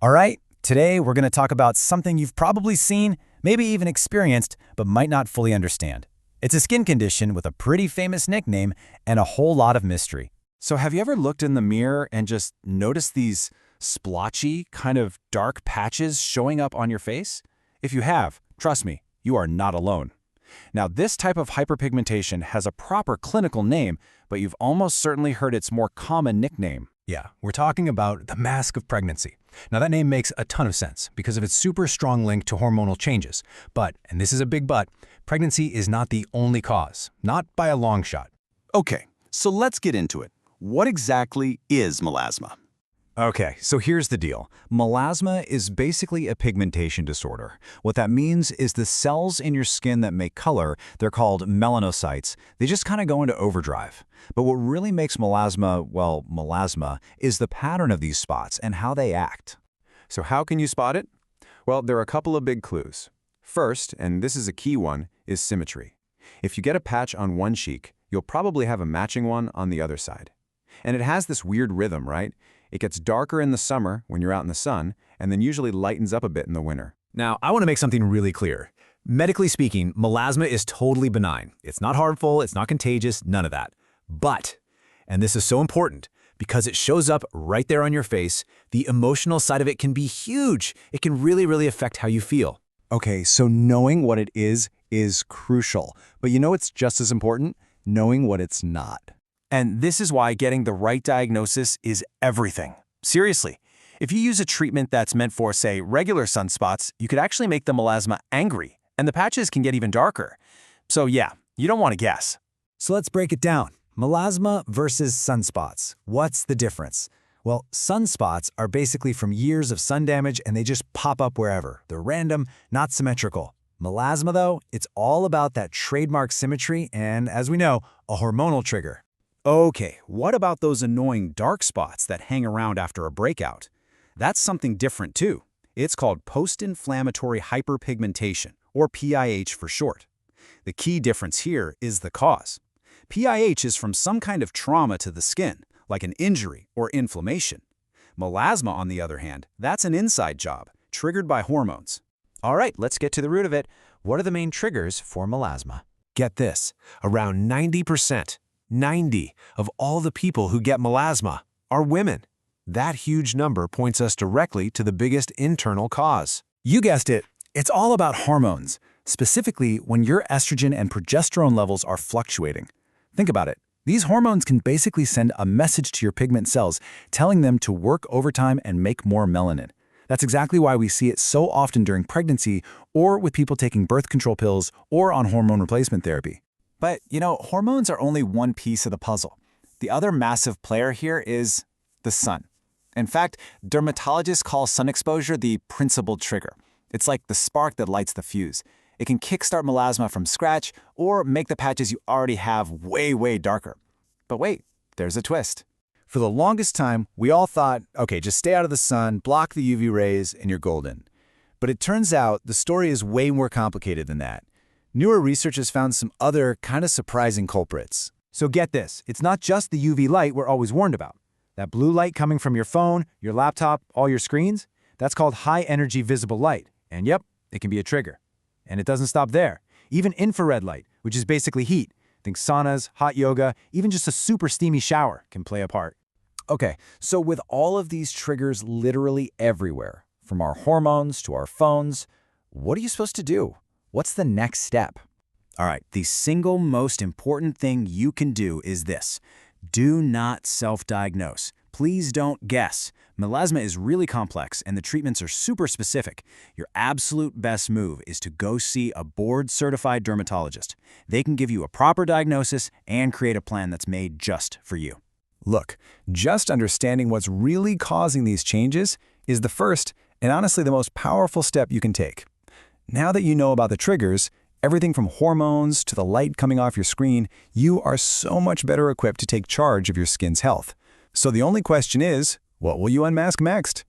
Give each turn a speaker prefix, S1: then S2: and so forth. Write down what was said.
S1: All right, today we're going to talk about something you've probably seen, maybe even experienced, but might not fully understand. It's a skin condition with a pretty famous nickname and a whole lot of mystery.
S2: So have you ever looked in the mirror and just noticed these splotchy, kind of dark patches showing up on your face? If you have, trust me, you are not alone. Now, this type of hyperpigmentation has a proper clinical name, but you've almost certainly heard its more common nickname.
S3: Yeah, we're talking about the mask of pregnancy. Now that name makes a ton of sense because of its super strong link to hormonal changes. But, and this is a big but, pregnancy is not the only cause, not by a long shot.
S4: Okay, so let's get into it. What exactly is melasma?
S5: Okay, so here's the deal. Melasma is basically a pigmentation disorder. What that means is the cells in your skin that make color, they're called melanocytes, they just kind of go into overdrive. But what really makes melasma, well, melasma, is the pattern of these spots and how they act.
S2: So how can you spot it? Well, there are a couple of big clues. First, and this is a key one, is symmetry. If you get a patch on one cheek, you'll probably have a matching one on the other side. And it has this weird rhythm, right? It gets darker in the summer when you're out in the sun, and then usually lightens up a bit in the winter.
S3: Now, I want to make something really clear. Medically speaking, melasma is totally benign. It's not harmful, it's not contagious, none of that. But, and this is so important, because it shows up right there on your face, the emotional side of it can be huge. It can really affect how you feel.
S6: Okay, so knowing what it is crucial. But you know what's just as important? Knowing what it's not.
S4: And this is why getting the right diagnosis is everything. Seriously, if you use a treatment that's meant for, say, regular sunspots, you could actually make the melasma angry, and the patches can get even darker. So yeah, you don't want to guess.
S1: So let's break it down. Melasma versus sunspots. What's the difference? Well, sunspots are basically from years of sun damage and they just pop up wherever. They're random, not symmetrical. Melasma, though, it's all about that trademark symmetry and, as we know, a hormonal trigger.
S4: Okay, what about those annoying dark spots that hang around after a breakout? That's something different too. It's called post-inflammatory hyperpigmentation, or PIH for short. The key difference here is the cause. PIH is from some kind of trauma to the skin, like an injury or inflammation. Melasma, on the other hand, that's an inside job, triggered by hormones.
S5: All right, let's get to the root of it. What are the main triggers for melasma?
S3: Get this, around 90%, 90 of all the people who get melasma are women. That huge number points us directly to the biggest internal cause.
S1: You guessed it, it's all about hormones, specifically when your estrogen and progesterone levels are fluctuating. Think about it. These hormones can basically send a message to your pigment cells, telling them to work overtime and make more melanin. That's exactly why we see it so often during pregnancy or with people taking birth control pills or on hormone replacement therapy.
S6: But, you know, hormones are only one piece of the puzzle. The other massive player here is the sun. In fact, dermatologists call sun exposure the principal trigger. It's like the spark that lights the fuse. It can kickstart melasma from scratch or make the patches you already have way darker. But wait, there's a twist.
S1: For the longest time, we all thought, okay, just stay out of the sun, block the UV rays, and you're golden. But it turns out the story is way more complicated than that. Newer research has found some other kind of surprising culprits. So get this, it's not just the UV light we're always warned about. That blue light coming from your phone, your laptop, all your screens, that's called high-energy visible light. And yep, it can be a trigger. And it doesn't stop there. Even infrared light, which is basically heat, think saunas, hot yoga, even just a super steamy shower can play a part.
S5: Okay, so with all of these triggers literally everywhere, from our hormones to our phones, what are you supposed to do? What's the next step?
S4: All right, the single most important thing you can do is this. Do not self-diagnose. Please don't guess. Melasma is really complex and the treatments are super specific. Your absolute best move is to go see a board-certified dermatologist. They can give you a proper diagnosis and create a plan that's made just for you.
S1: Look, just understanding what's really causing these changes is the first and honestly the most powerful step you can take. Now that you know about the triggers, everything from hormones to the light coming off your screen, you are so much better equipped to take charge of your skin's health. So the only question is, what will you unmask next?